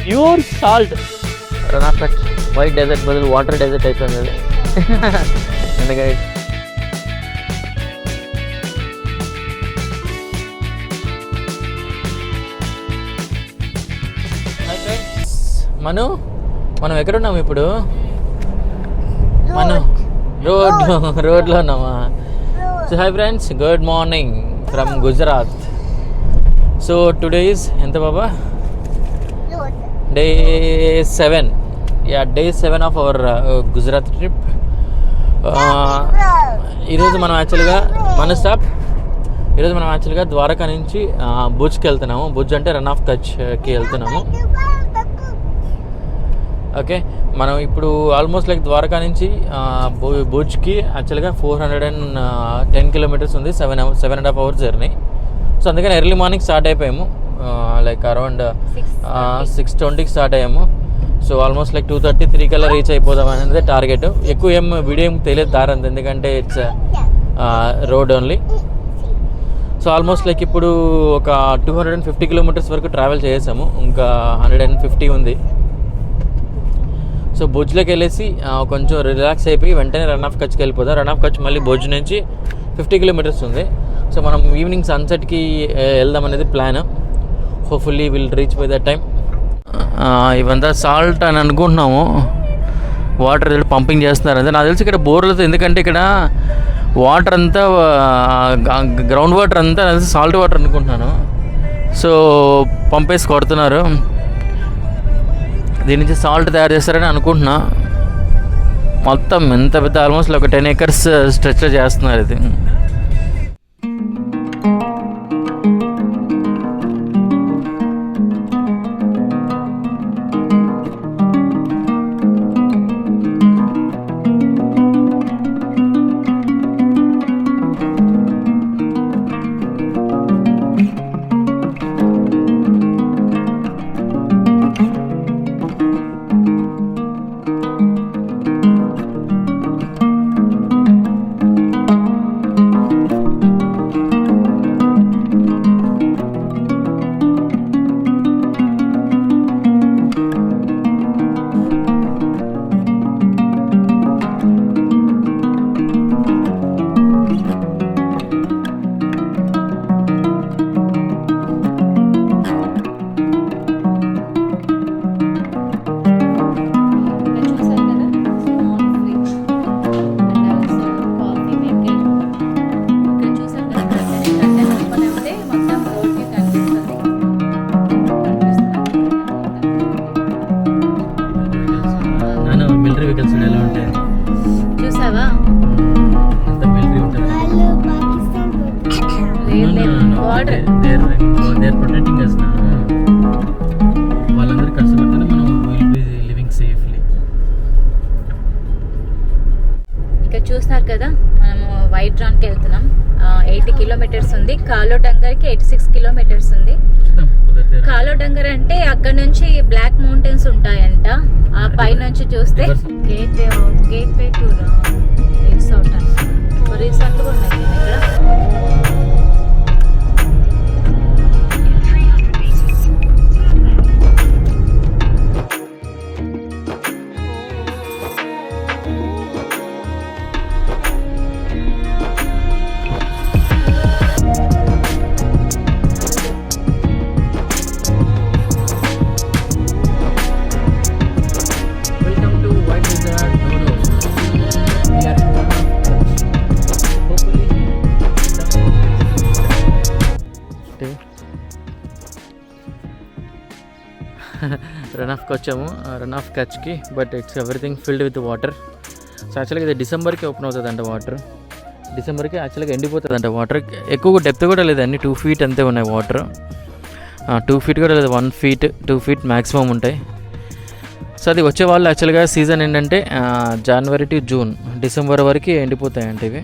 Pure salt. Rann of Kutch white desert బదులు water desert అయిపోయింది అది. ఎందుకంటే మనం ఎక్కడున్నాము ఇప్పుడు? మనం రోడ్లో ఉన్నామా? So hi friends, good morning from Gujarat. So today is ఎంత బాబా? Day 7. Day 7 of our Gujarat trip. ఈరోజు మనం యాక్చువల్గా ద్వారకా నుంచి భుజ్కి వెళ్తున్నాము. భుజ్ అంటే రన్ ఆఫ్ కచ్కి వెళ్తున్నాము. ఓకే, మనం ఇప్పుడు ఆల్మోస్ట్ లైక్ ద్వారకా నుంచి భుజ్కి యాక్చువల్గా 410 కిలోమీటర్స్ ఉంది. 7.5 hours జర్నీ. సో అందుకని ఎర్లీ మార్నింగ్ స్టార్ట్ అయిపోయాము. లైక్ అరౌండ్ 6:20కి స్టార్ట్ అయ్యాము. సో ఆల్మోస్ట్ లైక్ 2:33 కల్లా రీచ్ అయిపోదాం అనేది టార్గెట్. ఎక్కువ వీడియో ఏం తెలియదు దారంత, ఎందుకంటే it's road only. So almost like ఇప్పుడు ఒక 250 కిలోమీటర్స్ వరకు ట్రావెల్ చేసాము. ఇంకా 150 ఉంది. సో భుజ్లోకి వెళ్ళేసి కొంచెం రిలాక్స్ అయిపోయి వెంటనే రన్ ఆఫ్ కచ్కి వెళ్ళిపోదాం. రన్ ఆఫ్ కచ్ మళ్ళీ భుజ్ నుంచి 50 కిలోమీటర్స్ ఉంది. సో మనం ఈవినింగ్ సన్సెట్కి వెళ్దాం అనేది plan. Hopefully will reach by that time. ఇవంతా సాల్ట్ అని అనుకుంటున్నాము. వాటర్ పంపింగ్ చేస్తున్నారు అంటే నాకు తెలిసి ఇక్కడ బోర్లతో, ఎందుకంటే ఇక్కడ వాటర్ అంతా గ్రౌండ్ వాటర్ అంతా సాల్ట్ వాటర్ అనుకుంటున్నాను. సో పంపేసి కొడుతున్నారు. దీని నుంచి సాల్ట్ తయారు చేస్తారని అనుకుంటున్నా. మొత్తం ఎంత పెద్ద ఆల్మోస్ట్ ఒక 10 acres స్ట్రెచ్లో చేస్తున్నారు ఇది. వాళ్ళందరూ కష్టపడితేనే మనం విల్ బి లివింగ్ సేఫ్లీ. ఇక్కడ చూస్తున్నారు కదా, మనము వైట్ డ్రాన్కి వెళ్తున్నాం. 80 కిలోమీటర్స్ ఉంది. కాలో డంగర్కి 86 కిలోమీటర్స్ ఉంది. కాలో డంగర్ అంటే అక్కడ నుంచి బ్లాక్ మౌంటైన్స్ ఉంటాయంట. ఆ పై నుంచి చూస్తే గేట్వే టు రిసార్ట్ కూడా ఉన్నాయి ఇక్కడ. రన్ ఆఫ్కి వచ్చాము, రన్ ఆఫ్ కచ్కి. But it's everything filled with water. So యాక్చువల్గా ఇది డిసెంబర్కి ఓపెన్ అవుతుందంట వాటర్. డిసెంబర్కి యాక్చువల్గా ఎండిపోతుందంట వాటర్. ఎక్కువ డెప్త్ కూడా లేదు, అన్ని 2 feet అంతే ఉన్నాయి వాటర్. 2 feet కూడా లేదు, 1 feet 2 feet మ్యాక్సిమం ఉంటాయి. సో అది వచ్చే వాళ్ళు యాక్చువల్గా సీజన్ ఏంటంటే జనవరి టు జూన్, డిసెంబర్ వరకు ఎండిపోతాయి అంటే ఇవి.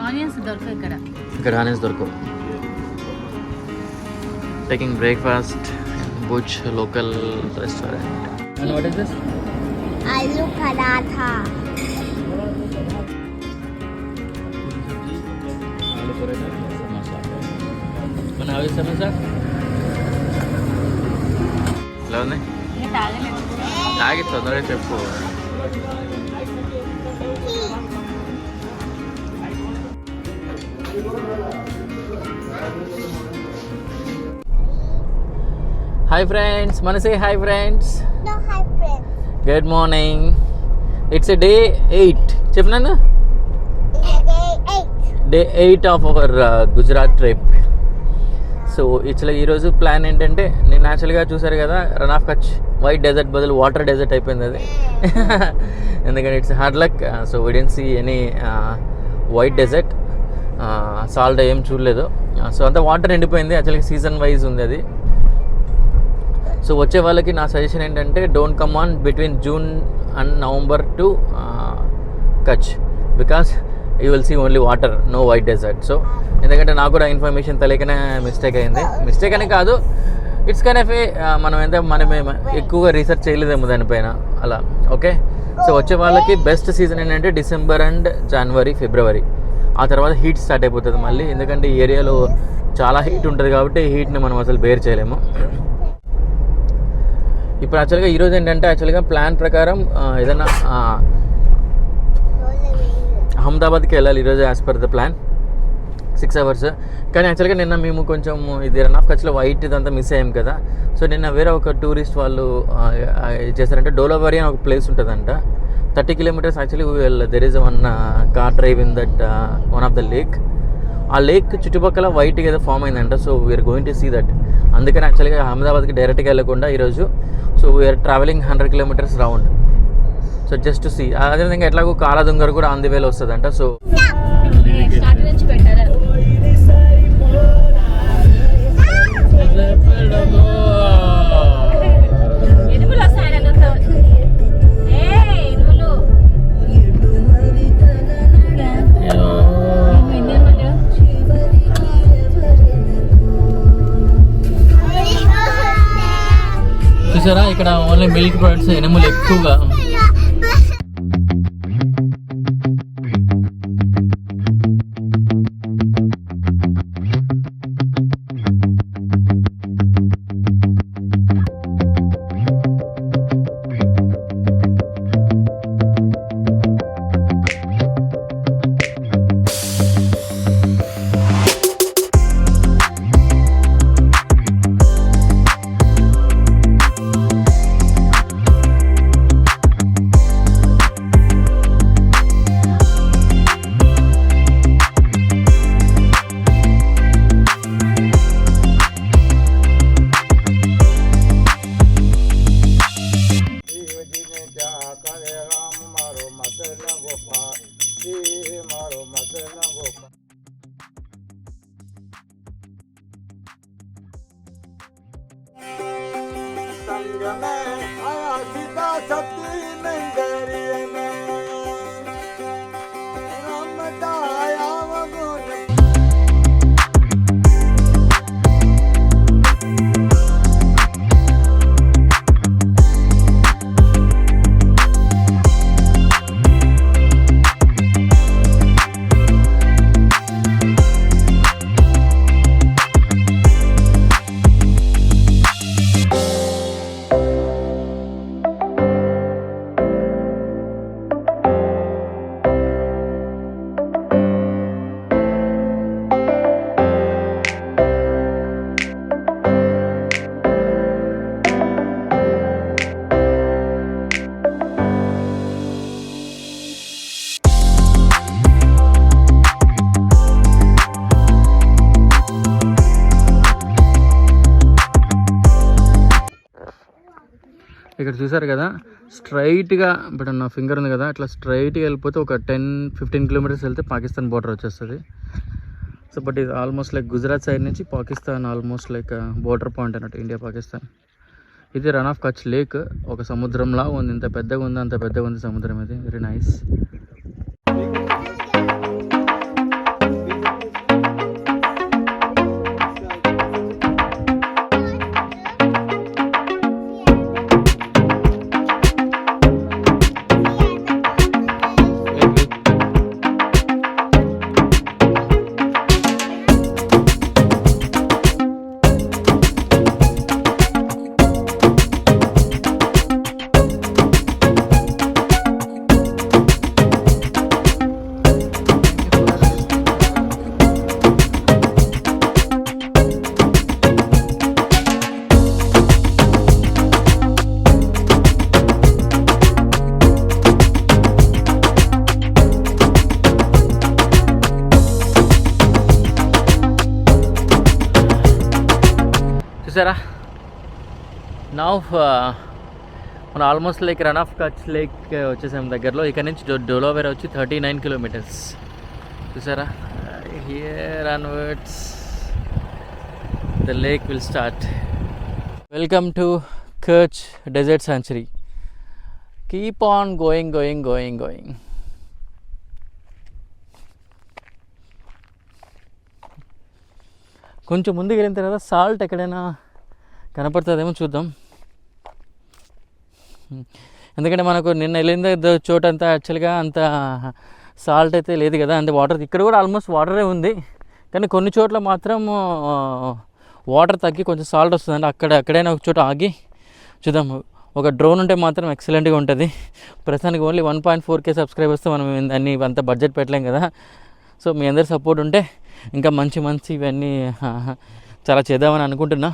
ఆనియన్స్ దొరకవు ఇక్కడ ఆనియన్స్ దొరకవు. Taking breakfast Bhuj local restaurant. And what is this? आलू पराठा. ఆలు పరోటా సమోసా. మన అవి సమోసా ఎలా ఉంది? తాగి తొందరగా చెప్పు. హాయ్ ఫ్రెండ్స్, మనసే hi friends. No, hi friends. Good morning. It's day 8 చెప్పినాను. Day 8 of our Gujarat trip. So ఇట్లా ఈరోజు ప్లాన్ ఏంటంటే, నేను న్యాచురల్గా చూసారు కదా run of Kutch white desert బదులు వాటర్ డెజర్ట్ అయిపోయింది అది. ఎందుకంటే it's hard luck. So we didn't see any white desert. Salt ఏం చూడలేదు. సో అంతా వాటర్ ఎండిపోయింది. యాక్చువల్గా సీజన్ వైజ్ ఉంది అది. సో వచ్చే వాళ్ళకి నా సజెషన్ ఏంటంటే, don't come on between June and November to Kutch, because you will see only water, no white desert. So ఎందుకంటే నాకు కూడా ఇన్ఫర్మేషన్ తెలియకనే మిస్టేక్ అయింది. మిస్టేక్ అని కాదు, ఇట్స్ కైండ్ ఆఫ్ ఏ మనమే ఎక్కువగా రీసెర్చ్ చేయలేదేమో దానిపైన అలా. ఓకే, సో వచ్చే వాళ్ళకి బెస్ట్ సీజన్ ఏంటంటే డిసెంబర్ అండ్ జనవరి, ఫిబ్రవరి. ఆ తర్వాత హీట్ స్టార్ట్ అయిపోతుంది మళ్ళీ. ఎందుకంటే ఈ ఏరియాలో చాలా హీట్ ఉంటుంది కాబట్టి హీట్ని మనం అసలు బేర్ చేయలేము. ఇప్పుడు యాక్చువల్గా ఈరోజు ఏంటంటే, యాక్చువల్గా ప్లాన్ ప్రకారం ఏదైనా అహ్మదాబాద్కి వెళ్ళాలి ఈరోజు as per the plan, 6 hours. కానీ యాక్చువల్గా నిన్న మేము కొంచెం ఇది రన్ ఆఫ్ కచ్లో వైట్ ఇదంతా మిస్ అయ్యాం కదా. సో నిన్న వేరే ఒక టూరిస్ట్ వాళ్ళు చేశారంటే, డోలావరి అని ఒక ప్లేస్ ఉంటుందంట, 30 kilometers. Actually there is one car drive in that one of the lake. ఆ లేక్ చుట్టుపక్కల వైట్ ఏదో ఫామ్ అయిందంట. So we're going to see that. అందుకని యాక్చువల్గా అహ్మదాబాద్కి డైరెక్ట్గా వెళ్ళకుండా ఈరోజు, so we're travelling 100 kilometers round. So just to see. అదేవిధంగా ఎట్లాగో కాలాదుంగర్ కూడా ఆన్ ది వేలో వస్తుందంట. సో చూసారా, ఇక్కడ ఓన్లీ మిల్క్ ప్రొడక్ట్స్, ఎనిమల్ ఎక్కువగా. ఇక్కడ చూసారు కదా, స్ట్రైట్గా ఇప్పుడు నా ఫింగర్ ఉంది కదా, అట్లా స్ట్రైట్గా వెళ్ళిపోతే ఒక 10-15 kilometers వెళ్తే పాకిస్తాన్ బార్డర్ వచ్చేస్తుంది. సో బట్ ఇది ఆల్మోస్ట్ లైక్ గుజరాత్ సైడ్ నుంచి Pakistan almost like border point అన్నట్టు, ఇండియా పాకిస్తాన్. ఇది రన్ ఆఫ్ కచ్ లేక్, ఒక సముద్రంలా ఉంది. ఇంత పెద్దగా ఉంది, అంత పెద్దగా ఉంది సముద్రం. ఇది వెరీ నైస్. చూసారా నౌ మనం almost like run of Kutch lake వచ్చేసాం దగ్గరలో. ఇక్కడ నుంచి డోలోవేరా వచ్చి 39 కిలోమీటర్స్. చూసారా here onwards the lake will start. Welcome to Kutch desert sanctuary. Keep on going going going going. కొంచెం ముందుకు వెళ్ళిన తర్వాత సాల్ట్ ఎక్కడైనా కనపడుతుందేమో చూద్దాం. ఎందుకంటే మనకు నిన్న వెళ్ళిన చోటంతా యాక్చువల్గా అంత సాల్ట్ అయితే లేదు కదా, అంటే వాటర్ ఇక్కడ కూడా ఆల్మోస్ట్ వాటరే ఉంది, కానీ కొన్ని చోట్ల మాత్రం వాటర్ తగ్గి కొంచెం సాల్ట్ వస్తుందండి. అక్కడైనా ఒక చోట ఆగి చూద్దాం. ఒక డ్రోన్ ఉంటే మాత్రం ఎక్సలెంట్గా ఉంటుంది. ప్రస్తుతానికి ఓన్లీ 1.4K సబ్స్క్రైబర్స్తో మనం దాన్ని అంత బడ్జెట్ పెట్టలేం కదా. సో మీ అందరి సపోర్ట్ ఉంటే ఇంకా మంచి ఇవన్నీ చాలా చేద్దామని అనుకుంటున్నా.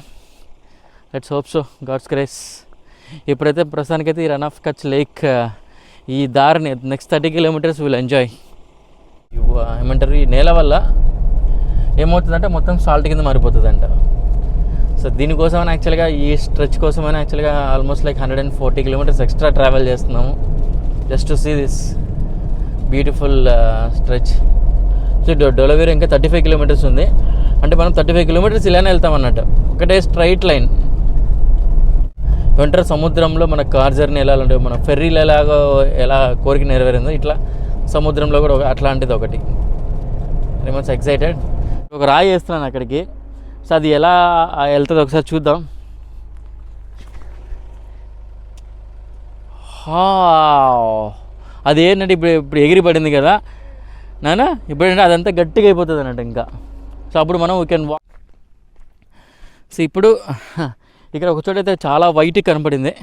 Let's hope so, God's grace. ఇప్పుడైతే ప్రస్తుతానికైతే ఈ రన్ ఆఫ్ కచ్ లేక్ ఈ దారిని నెక్స్ట్ 30 కిలోమీటర్స్ విల్ ఎంజాయ్. ఏమంటారు, ఈ నేల వల్ల ఏమవుతుందంటే మొత్తం సాల్ట్ కింద మారిపోతుందంట. సో దీనికోసమని యాక్చువల్గా ఈ స్ట్రెచ్ కోసమని యాక్చువల్గా almost like 140 kilometres extra travel చేస్తున్నాము just to see this beautiful stretch. So Dholavira ఇంకా 35 కిలోమీటర్స్ ఉంది. అంటే మనం 35 కిలోమీటర్స్ ఇలానే వెళ్తాం అన్నట్టు, ఒకటే స్ట్రైట్ లైన్. వెంటనే సముద్రంలో మన కార్ జర్నీ ఎలా ఉంటుంది, మన ఫెర్రీలు ఎలా కోరిక నెరవేరిందో ఇట్లా సముద్రంలో కూడా అట్లాంటిది ఒకటి. Very much excited. ఒక రాయి వేస్తున్నాను అక్కడికి. సో అది ఎలా వెళ్తుందో ఒకసారి చూద్దాం. అది ఏంటంటే ఇప్పుడు ఎగిరి పడింది కదా నానా, ఇప్పుడు ఏంటంటే అదంతా గట్టిగా అయిపోతుంది అన్నట్టు ఇంకా. సో అప్పుడు మనం వీ కెన్ వాక్. సో ఇప్పుడు ఇక్కడ ఒక చోట అయితే చాలా వైట్ కనపడింది.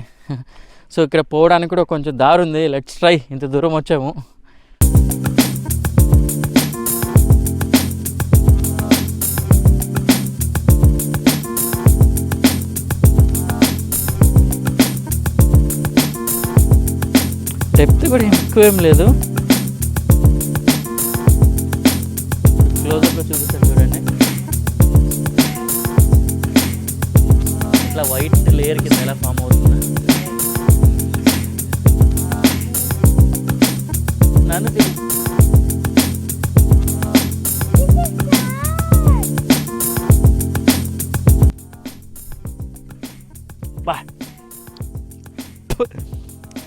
సో ఇక్కడ పోవడానికి కూడా కొంచెం దారి ఉంది. Let's try. ఇంత దూరం వచ్చాము. డెప్త్ కూడా ఎక్కువేం లేదు. క్లోజప్లో చూపిస్తాను చూడండి. ఇట్లా వైట్ లేయర్ కింద ఎలా ఫామ్ అవుతుంది. నన్ను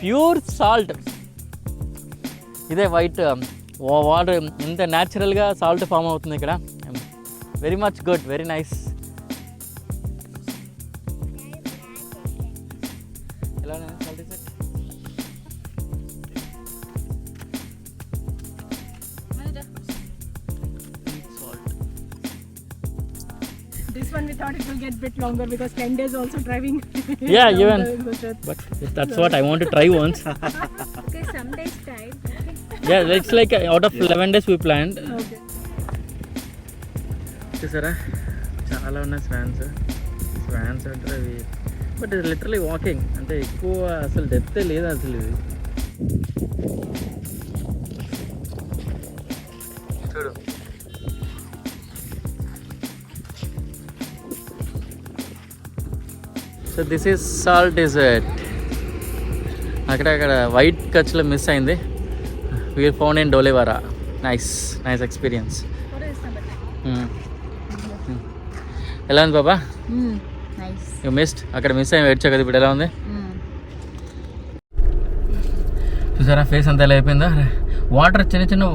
ప్యూర్ సాల్ట్. ఇదే వైట్ వాటర్ ఇంత న్యాచురల్గా సాల్ట్ ఫామ్ అవుతుంది ఇక్కడ. Very much good, very nice. ఎలా salt is it? This one we thought it will get bit longer because 10 days also driving. Yeah, even. But that's what I want to try once. Okay, some days time. Yeah, it's like out of 11 days we planned. Okay. చూసారా చాలా ఉన్నాయి swans అంటే అవి. But ఇది literally walking, అంటే ఎక్కువ అసలు డెప్తే లేదు అసలు. ఇది చూడు. So this is salt desert. అక్కడ వైట్ కచ్లో మిస్ అయింది. We found in Dholavira. Nice experience. ఎలా ఉంది బాబా? నైస్. You missed. అక్కడ మిస్ అయ్యి ఏడ్చా కదా, ఇప్పుడు ఎలా ఉంది చూసారా? ఫేస్ అంతా ఎలా అయిపోయిందా? వాటర్ చిన్న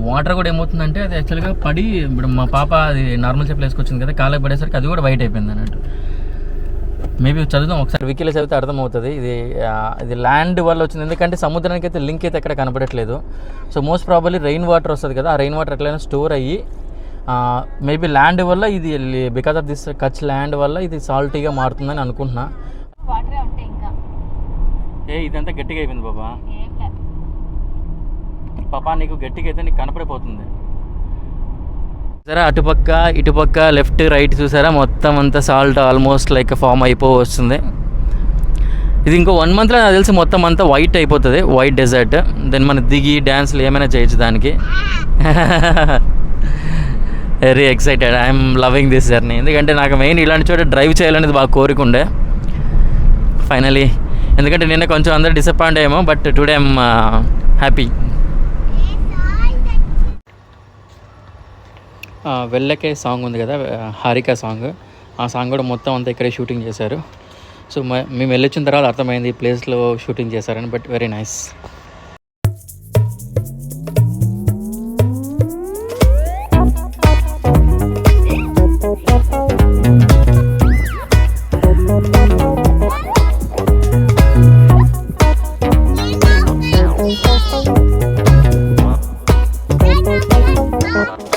వాటర్ కూడా ఏమవుతుందంటే అది యాక్చువల్గా పడి, ఇప్పుడు మా పాప అది నార్మల్ చెప్పులు వేసుకొచ్చింది కదా, కాళ్ళకి పడేసరికి అది కూడా వైట్ అయిపోయింది అన్నట్టు. మేబీ చదువుదాం ఒకసారి, వికీలో చదివితే అర్థమవుతుంది. ఇది ల్యాండ్ వల్ల వచ్చింది, ఎందుకంటే సముద్రానికి అయితే లింక్ అయితే ఎక్కడ కనపడట్లేదు. So most probably rain water వస్తుంది కదా, ఆ రెయిన్ వాటర్ ఎట్లయినా స్టోర్ అయ్యి మేబీ ల్యాండ్ వల్ల ఇది, because of this Kutch land వల్ల ఇది సాల్టీగా మారుతుందని అనుకుంటున్నా. వాటరే ఉంటాయి ఇంకా. ఇదంతా గట్టిగా అయిపోయింది బాబా. పాపా నీకు గట్టిగా అయితే నీకు కనపడిపోతుంది. సరే అటుపక్క ఇటుపక్క లెఫ్ట్ రైట్ చూసారా, మొత్తం అంతా సాల్ట్ ఆల్మోస్ట్ లైక్ ఫామ్ వస్తుంది. ఇది ఇంకో 1 monthలో నాకు తెలిసి మొత్తం అంతా వైట్ అయిపోతుంది, వైట్ డెజర్ట్. దెన్ మనం దిగి డ్యాన్స్లు ఏమైనా చేయొచ్చు దానికి. Very excited. I'm loving this journey. ఎందుకంటే నాకు మెయిన్ ఇలాంటి చోట డ్రైవ్ చేయాలనేది బాగా కోరికుండే ఫైనలీ. ఎందుకంటే నిన్న కొంచెం అందరు డిసప్పాయింట్ అయ్యాము, బట్ టుడే ఐఎమ్ హ్యాపీ. వెళ్ళకే సాంగ్ ఉంది కదా, హారిక సాంగ్, ఆ సాంగ్ కూడా మొత్తం అంతా ఇక్కడే షూటింగ్ చేశారు. సో మేము వెళ్ళొచ్చిన తర్వాత అర్థమైంది ఈ ప్లేస్లో షూటింగ్ చేశారని. But very nice. Thank you.